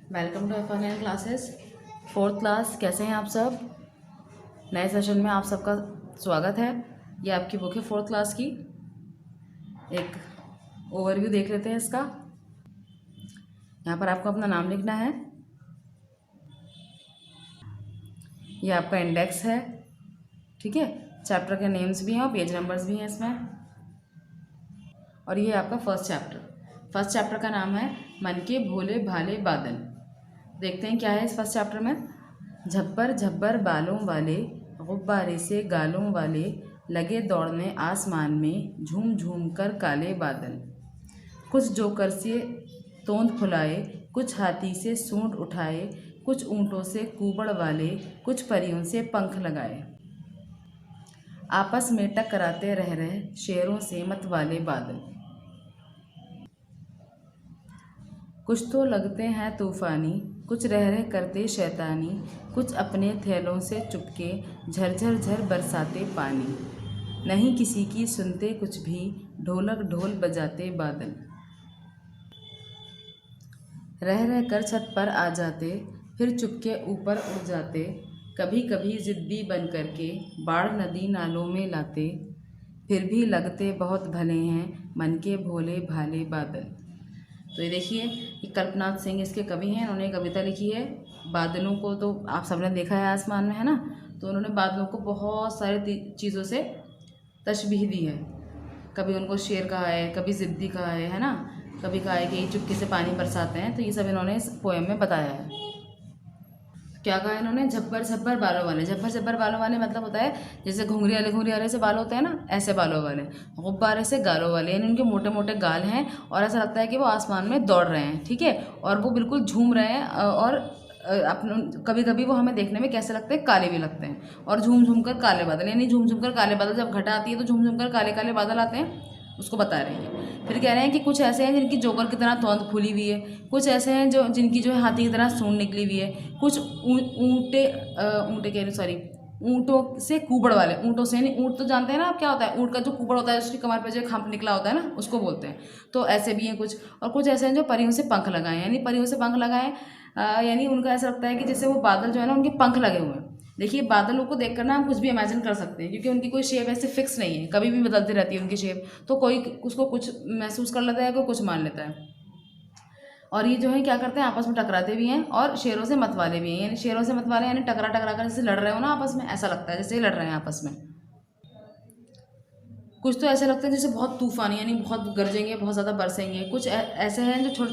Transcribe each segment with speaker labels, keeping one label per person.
Speaker 1: Welcome to online classes. Fourth class, कैसे हैं आप सब? नए सेशन में आप सबका स्वागत है। ये आपकी बुक है फोर्थ क्लास की। एक ओवरव्यू देख लेते हैं इसका। यहाँ पर आपको अपना नाम लिखना है। ये आपका इंडेक्स है, ठीक है। चैप्टर के नेम्स भी हैं और पेज नंबर्स भी हैं इसमें। और ये आपका फर्स्ट चैप्टर का नाम है मन के भोले भाले बादल। देखते हैं क्या है इस फर्स्ट चैप्टर में। झब्बर झब्बर बालों वाले, गुब्बारे से गालों वाले, लगे दौड़ने आसमान में, झूम झूम कर काले बादल। कुछ जोकर से तोंद फुलाए, कुछ हाथी से सूंड उठाए, कुछ ऊँटों से कूबड़ वाले, कुछ परियों से पंख लगाए। आपस में टकराते रह रहे शेरों से मत वाले बादल। कुछ तो लगते हैं तूफानी, कुछ रह रह करते शैतानी, कुछ अपने थैलों से चुपके झरझर झर बरसाते पानी। नहीं किसी की सुनते कुछ भी, ढोलक ढोल बजाते बादल। रह रह कर छत पर आ जाते, फिर चुपके ऊपर उड़ जाते, कभी कभी ज़िद्दी बन करके बाढ़ नदी नालों में लाते। फिर भी लगते बहुत भले हैं मन के भोले भाले बादल। तो ये देखिए, ये कल्पनाथ सिंह इसके कवि हैं। इन्होंने कविता लिखी है। बादलों को तो आप सबने देखा है आसमान में, है ना। तो उन्होंने बादलों को बहुत सारे चीज़ों से तशबीह दी है। कभी उनको शेर कहा है, कभी ज़िद्दी कहा है ना। कभी कहा है कि चुपके से पानी बरसाते हैं। तो ये सब इन्होंने इस पोएम में बताया है। क्या कहा है इन्होंने? झब्बर झब्बर बालों वाले। झब्बर झब्बर बालों वाले मतलब होता है जैसे घुंघरी वाले से बाल होते हैं ना, ऐसे बालों वाले। गुब्बारे से गालों वाले, यानी उनके मोटे मोटे गाल हैं और ऐसा लगता है कि वो आसमान में दौड़ रहे हैं, ठीक है। और वो बिल्कुल झूम रहे हैं और अपने कभी कभी वो हमें देखने में कैसे लगते हैं, काले भी लगते हैं। और झूम झूम कर काले बादल, यानी झूम झूम कर काले बादल, जब घटा आती है तो झूम झूम कर काले काले बादल आते हैं, उसको बता रहे हैं। फिर कह रहे हैं कि कुछ ऐसे हैं जिनकी जोकर की तरह तोंद खुली हुई है, कुछ ऐसे हैं जो जिनकी जो है हाथी की तरह सूंड निकली हुई है, कुछ ऊँटे कह रही, सॉरी, ऊँटों से कूबड़ वाले। ऊँटों से नहीं, ऊँट तो जानते हैं ना आप क्या होता है। ऊँट का जो कूबड़ होता है, उसकी कमर पे जो खंप निकला होता है ना, उसको बोलते हैं। तो ऐसे भी हैं कुछ। और कुछ ऐसे हैं जो परियों से पंख लगाए, यानी परियों से पंख लगाए, यानी उनका ऐसा लगता है कि जैसे वो बादल जो है ना, उनके पंख लगे हुए हैं। देखिए, बादलों को देखकर ना हम कुछ भी इमेजिन कर सकते हैं, क्योंकि उनकी कोई शेप ऐसे फिक्स नहीं है, कभी भी बदलती रहती है उनकी शेप। तो कोई उसको कुछ महसूस कर लेता है, कोई कुछ मान लेता है। और ये जो है क्या करते हैं, आपस में टकराते भी हैं और शेरों से मतवाले भी हैं। यानी शेरों से मतवाले यानी टकरा टकरा कर जैसे लड़ रहे हो ना आपस में, ऐसा लगता है जैसे ही लड़ रहे हैं आपस में। कुछ तो ऐसे लगते हैं जैसे बहुत तूफानी, यानी बहुत गरजेंगे, बहुत ज़्यादा बरसेंगे। कुछ ऐसे हैं जो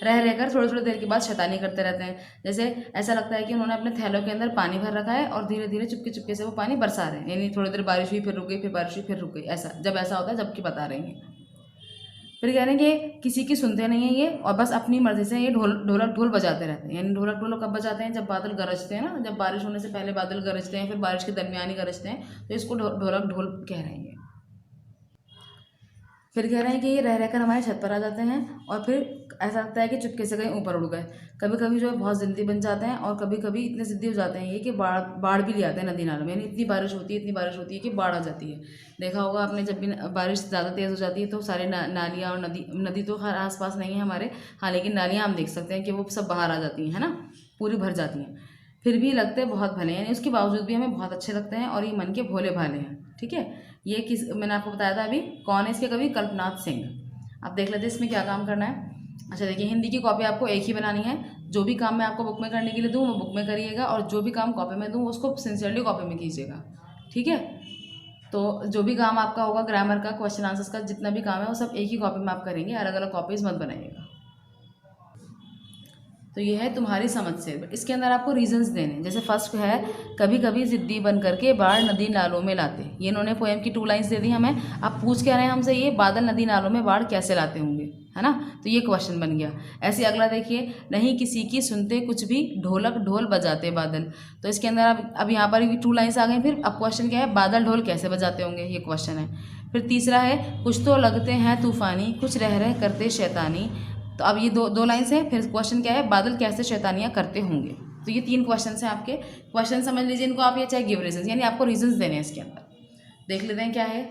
Speaker 1: रह रहकर थोड़ी थोड़ी देर के बाद शैतानी करते रहते हैं। जैसे ऐसा लगता है कि उन्होंने अपने थैलों के अंदर पानी भर रखा है और धीरे धीरे चुपके चुपके से वो पानी बरसा रहे हैं। यानी थोड़ी देर बारिश हुई, फिर रुक गई, फिर बारिश हुई, फिर रुक गई। ऐसा जब ऐसा होता है, जबकि बता रही हैं। फिर कह रहे हैं कि किसी की सुनते नहीं है ये, और बस अपनी मर्जी से ये ढोलक ढोल बजाते रहते हैं। यानी ढोलक ढोल कब बजाते हैं? जब बादल गरजते हैं ना, जब बारिश होने से पहले बादल गरजते हैं, फिर बारिश के दरमियान ही गरजते हैं, तो इसको ढोलक ढोल कह रहे हैं। फिर कह रहे हैं कि ये रह रहकर हमारे छत पर आ जाते हैं और फिर ऐसा लगता है कि चुपके से कहीं ऊपर उड़ गए। कभी कभी जो है बहुत ज़िद्दी बन जाते हैं और कभी कभी इतने ज़िद्दी हो जाते हैं ये कि बाढ़ भी ले आते हैं नदी नालों में। यानी इतनी बारिश होती है कि बाढ़ आ जाती है। देखा होगा आपने, जब भी बारिश ज़्यादा तेज़ हो जाती है तो सारे नालियाँ और नदी तो हर आस पास नहीं है हमारे, हाँ, लेकिन नालियाँ हम देख सकते हैं कि वो सब बाहर आ जाती हैं, है ना, पूरी भर जाती हैं। फिर भी लगते बहुत भले, यानी उसके बावजूद भी हमें बहुत अच्छे लगते हैं और ये मन के भोले भाले हैं, ठीक है। ये किस मैंने आपको बताया था अभी, कौन है इसके कवि? कल्पनाथ सिंह। आप देख लेते हैं इसमें क्या काम करना है। अच्छा देखिए, हिंदी की कॉपी आपको एक ही बनानी है। जो भी काम मैं आपको बुक में करने के लिए दूँ वो बुक में करिएगा, और जो भी काम कॉपी में दूँ उसको सिंसियरली कॉपी में कीजिएगा, ठीक है। तो जो भी काम आपका होगा, ग्रामर का, क्वेश्चन आंसर्स का, जितना भी काम है वो सब एक ही कॉपी में आप करेंगे, अलग अलग कॉपीज मत बनाइएगा। तो ये है तुम्हारी समझ से। इसके अंदर आपको रीजंस देने, जैसे फर्स्ट है कभी कभी ज़िद्दी बन करके बाढ़ नदी नालों में लाते। ये इन्होंने पोएम की 2 लाइन्स दे दी हमें। आप पूछ क्या रहे हैं हमसे, ये बादल नदी नालों में बाढ़ कैसे लाते होंगे, है ना। तो ये क्वेश्चन बन गया। ऐसे अगला देखिए, नहीं किसी की सुनते कुछ भी, ढोलक ढोल बजाते बादल। तो इसके अंदर अब यहाँ पर 2 लाइन्स आ गई। फिर अब क्वेश्चन क्या है, बादल ढोल कैसे बजाते होंगे, ये क्वेश्चन है। फिर तीसरा है, कुछ तो लगते हैं तूफानी, कुछ रह रह करते शैतानी। तो अब ये दो लाइन्स हैं। फिर क्वेश्चन क्या है, बादल कैसे शैतानियाँ करते होंगे। तो ये 3 क्वेश्चन हैं आपके। क्वेश्चन समझ लीजिए इनको आप, ये चाहे गिव रीजंस, यानी आपको रीजंस देने हैं इसके अंदर। देख लेते हैं क्या है।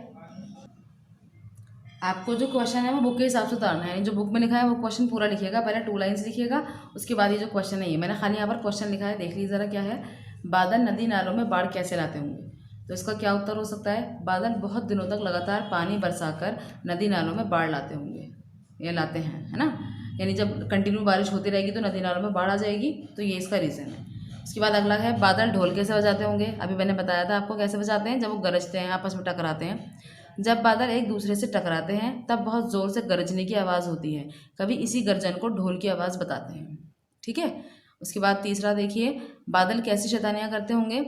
Speaker 1: आपको जो क्वेश्चन है वो बुक के हिसाब से उतारना है, यानी जो बुक में लिखा है वो क्वेश्चन पूरा लिखिएगा, पहले 2 लाइन्स लिखिएगा, उसके बाद ये जो क्वेश्चन है ये मैंने खाली यहाँ पर क्वेश्चन लिखा है, देख लीजिए ज़रा क्या है। बादल नदी नालों में बाढ़ कैसे लाते होंगे? तो इसका क्या उत्तर हो सकता है? बादल बहुत दिनों तक लगातार पानी बरसाकर नदी नालों में बाढ़ लाते होंगे, ये लाते हैं, है ना। यानी जब कंटिन्यू बारिश होती रहेगी तो नदी नालों में बाढ़ आ जाएगी, तो ये इसका रीज़न है। उसके बाद अगला है बादल ढोल कैसे बजाते होंगे? अभी मैंने बताया था आपको कैसे बजाते हैं, जब वो गरजते हैं, आपस में टकराते हैं। जब बादल एक दूसरे से टकराते हैं तब बहुत ज़ोर से गरजने की आवाज़ होती है, कभी इसी गर्जन को ढोल की आवाज़ बताते हैं, ठीक है। उसके बाद तीसरा देखिए, बादल कैसी शैतानियाँ करते होंगे?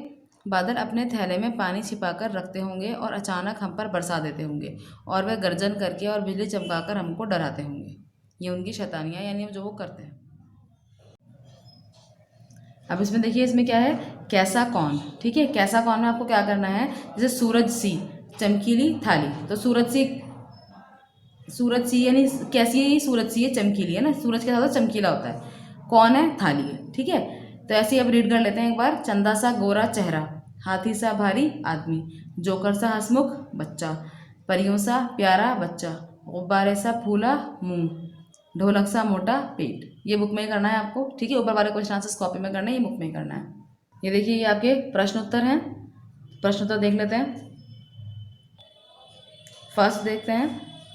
Speaker 1: बादल अपने थैले में पानी छिपाकर रखते होंगे और अचानक हम पर बरसा देते होंगे, और वह गर्जन करके और बिजली चमकाकर हमको डराते होंगे। ये उनकी शैतानियाँ यानी जो वो करते हैं। अब इसमें देखिए, इसमें क्या है, कैसा कौन, ठीक है। कैसा कौन में आपको क्या करना है, जैसे सूरज सी चमकीली थाली, तो सूरज सी यानी कैसी है, ये सूरज सी है, चमकीली है ना, सूरज के साथ चमकीला होता है, कौन है, थाली है, ठीक है। तो ऐसे ही अब रीड कर लेते हैं एक बार। चंदा सा गोरा चेहरा, हाथी सा भारी आदमी, जोकर सा हंसमुख बच्चा, परियों सा प्यारा बच्चा, गुब्बारे सा फूला मुंह, ढोलक सा मोटा पेट। ये बुक में ही करना है आपको, ठीक है। ऊपर वाले क्वेश्चन आंसर्स कॉपी में करना है, ये बुक में ही करना है। ये देखिए, ये आपके प्रश्न उत्तर हैं, प्रश्न उत्तर देख लेते हैं। फर्स्ट देखते हैं,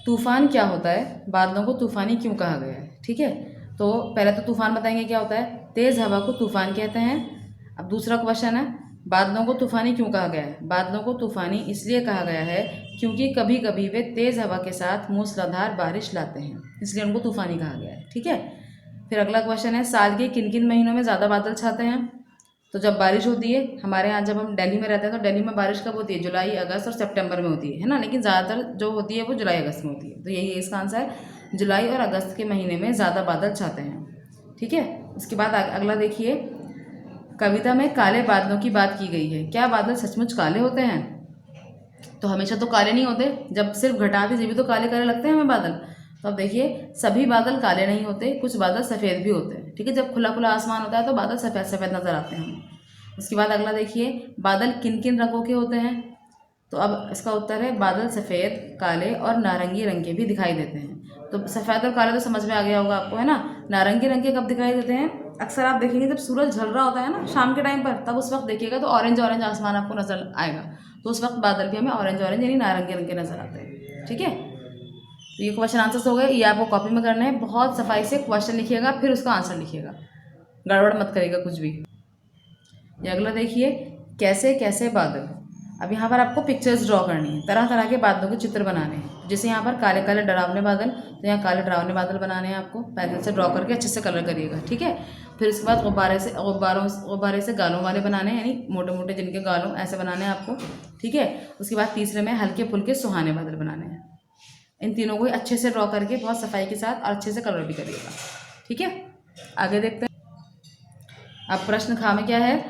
Speaker 1: तूफान क्या होता है, बादलों को तूफानी क्यों कहा गया है, ठीक है। तो पहले तो तूफान बताएंगे क्या होता है, तेज़ हवा को तूफान कहते हैं। अब दूसरा क्वेश्चन है, बादलों को तूफानी क्यों कहा गया है? बादलों को तूफानी इसलिए कहा गया है क्योंकि कभी कभी वे तेज़ हवा के साथ मूसलाधार बारिश लाते हैं, इसलिए उनको तूफानी कहा गया है, ठीक है। फिर अगला क्वेश्चन है, साल के किन किन महीनों में ज़्यादा बादल छाते हैं? तो जब बारिश होती है, हमारे यहाँ जब हम दिल्ली में रहते हैं तो दिल्ली में बारिश कब होती है, जुलाई अगस्त और सितंबर में होती है ना, लेकिन ज़्यादातर जो होती है वो जुलाई अगस्त में होती है। तो यही है इसका आंसर, जुलाई और अगस्त के महीने में ज़्यादा बादल छाते हैं, ठीक है। उसके बाद अगला देखिए, कविता में काले बादलों की बात की गई है, क्या बादल सचमुच काले होते हैं? तो हमेशा तो काले नहीं होते, जब सिर्फ घटा आती भी तो काले काले लगते हैं हमें बादल। तो अब देखिए, सभी बादल काले नहीं होते, कुछ बादल सफ़ेद भी होते हैं, ठीक है। जब खुला खुला आसमान होता है तो बादल सफ़ेद सफ़ेद नज़र आते हैं हमें। उसके बाद अगला देखिए, बादल किन किन रंगों के होते हैं? तो अब इसका उत्तर है, बादल सफ़ेद, काले और नारंगी रंग के भी दिखाई देते हैं। तो सफ़ेद और काले तो समझ में आ गया होगा आपको, है ना। नारंगी रंग के कब दिखाई देते हैं? अक्सर आप देखेंगे जब सूरज ढल रहा होता है ना शाम के टाइम पर, तब उस वक्त देखिएगा तो ऑरेंज ऑरेंज आसमान आपको नजर आएगा, तो उस वक्त बादल भी हमें ऑरेंज ऑरेंज यानी नारंगी रंग के नजर आते हैं, ठीक है। तो ये क्वेश्चन आंसर्स हो गए, ये आपको कॉपी में करना है, बहुत सफाई से क्वेश्चन लिखिएगा, फिर उसका आंसर लिखिएगा, गड़बड़ मत करिएगा कुछ भी। ये अगला देखिए, कैसे कैसे बादल। अब यहाँ पर आपको पिक्चर्स ड्रॉ करनी है, तरह तरह के बादलों के चित्र बनाने हैं। जैसे यहाँ पर काले काले डरावने बादल, तो यहाँ काले डरावने बादल बनाने हैं आपको, पेंसिल से ड्रॉ करके अच्छे से कलर करिएगा, ठीक है। फिर उसके बाद गुब्बारे से गालों वाले बनाने हैं, यानी मोटे मोटे जिनके गालों ऐसे बनाने हैं आपको, ठीक है। उसके बाद तीसरे में हल्के फुल्के सुहाने बादल बनाने हैं। इन तीनों को अच्छे से ड्रॉ करके बहुत सफाई के साथ और अच्छे से कलर भी करिएगा, ठीक है। आगे देखते हैं। अब प्रश्न खा में क्या है,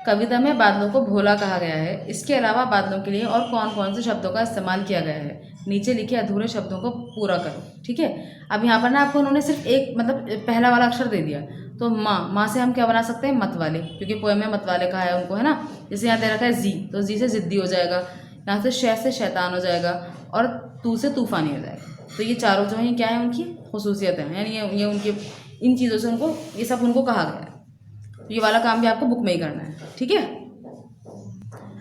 Speaker 1: कविता में बादलों को भोला कहा गया है, इसके अलावा बादलों के लिए और कौन कौन से शब्दों का इस्तेमाल किया गया है? नीचे लिखे अधूरे शब्दों को पूरा करो, ठीक है। अब यहाँ पर ना आपको उन्होंने सिर्फ एक मतलब पहला वाला अक्षर दे दिया, तो माँ से हम क्या बना सकते हैं, मत वाले, क्योंकि पोएम में मत वाले कहा है उनको, है ना। जैसे यहाँ दे रखा है जी, तो जी से जिद्दी हो जाएगा, यहाँ से शैतान हो जाएगा, और तू से तूफानी हो जाएगा। तो ये चारों जो हैं क्या है, उनकी खुसूसियत है, यानी ये उनकी इन चीज़ों से उनको ये सब उनको कहा गया है। तो ये वाला काम भी आपको बुक में ही करना है, ठीक है।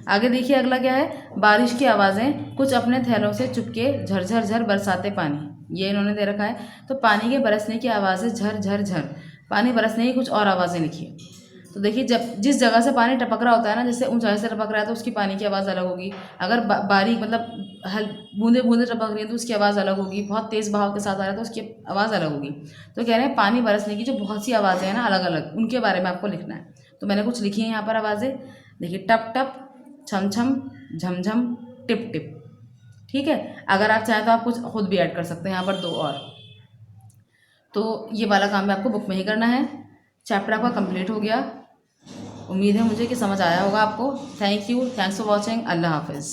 Speaker 1: आगे देखिए, अगला क्या है, बारिश की आवाज़ें, कुछ अपने थैलों से चुपके झरझर झर बरसाते पानी, ये इन्होंने दे रखा है। तो पानी के बरसने की आवाज़ें झर झर झर, पानी बरसने की कुछ और आवाज़ें लिखिए। तो देखिए, जब जिस जगह से पानी टपक रहा होता है ना, जैसे ऊंचाई से टपक रहा है तो उसकी पानी की आवाज़ अलग होगी, अगर बारीक मतलब बूंदे बूंदे टपक रही है तो उसकी आवाज़ अलग होगी, बहुत तेज़ बहाव के साथ आ रहा है तो उसकी आवाज़ अलग होगी। तो कह रहे हैं पानी बरसने की जो बहुत सी आवाज़ें हैं ना अलग अलग, उनके बारे में आपको लिखना है। तो मैंने कुछ लिखी है यहाँ पर आवाज़ें, देखिए, टप टप, छम छम, झमझम, टिप टिप, ठीक है। अगर आप चाहें तो आप कुछ खुद भी ऐड कर सकते हैं यहाँ पर 2 और। तो ये वाला काम भी आपको बुक में ही करना है। चैप्टर आपका कंप्लीट हो गया, उम्मीद है मुझे कि समझ आया होगा आपको। Thank you, thanks for watching, अल्लाह हाफिज़।